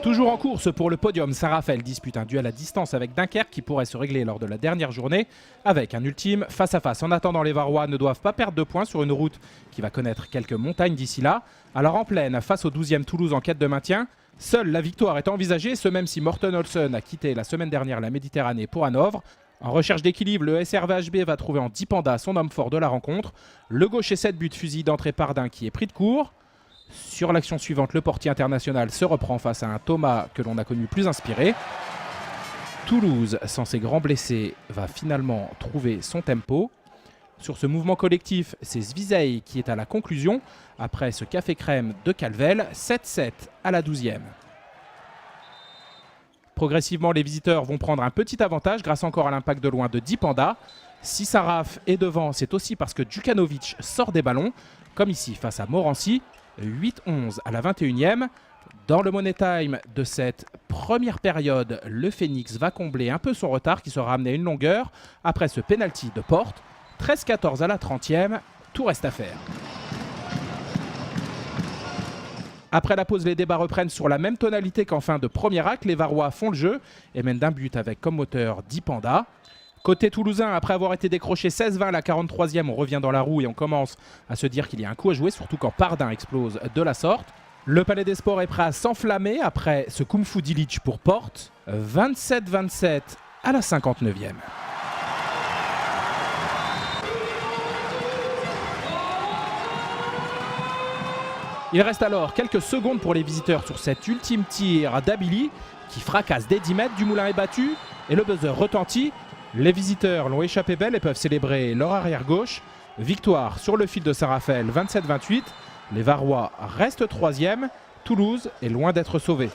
Toujours en course pour le podium, Saint-Raphaël dispute un duel à distance avec Dunkerque qui pourrait se régler lors de la dernière journée avec un ultime face-à-face. En attendant, les Varois ne doivent pas perdre de points sur une route qui va connaître quelques montagnes d'ici là. Alors en pleine, face au 12e Toulouse en quête de maintien, seule la victoire est envisagée, ce même si Morten Olsen a quitté la semaine dernière la Méditerranée pour Hanovre. En recherche d'équilibre, le SRVHB va trouver en Dipanda son homme fort de la rencontre. Le gaucher 7 buts, fusil d'entrée Pardin qui est pris de court. Sur l'action suivante, le portier international se reprend face à un Thomas que l'on a connu plus inspiré. Toulouse, sans ses grands blessés, va finalement trouver son tempo. Sur ce mouvement collectif, c'est Svizey qui est à la conclusion après ce café crème de Calvel, 7-7 à la 12e. Progressivement, les visiteurs vont prendre un petit avantage grâce encore à l'impact de loin de Dipanda. Si Saraf est devant, c'est aussi parce que Djukanovic sort des ballons, comme ici face à Morancy. 8-11 à la 21e. Dans le Money Time de cette première période, le Phoenix va combler un peu son retard qui sera amené à une longueur après ce penalty de Porte. 13-14 à la 30e, tout reste à faire. Après la pause, les débats reprennent sur la même tonalité qu'en fin de premier acte. Les Varois font le jeu et mènent d'un but avec comme moteur Dipanda. Côté toulousain, après avoir été décroché 16-20 à la 43e, on revient dans la roue et on commence à se dire qu'il y a un coup à jouer, surtout quand Pardin explose de la sorte. Le Palais des Sports est prêt à s'enflammer après ce Kung Fu Dilic pour Porte. 27-27 à la 59e. Il reste alors quelques secondes pour les visiteurs sur cet ultime tir d'Abili qui fracasse dès 10 mètres. Dumoulin est battu et le buzzer retentit. Les visiteurs l'ont échappé belle et peuvent célébrer leur arrière-gauche. Victoire sur le fil de Saint-Raphaël, 27-28. Les Varois restent 3e. Toulouse est loin d'être sauvé.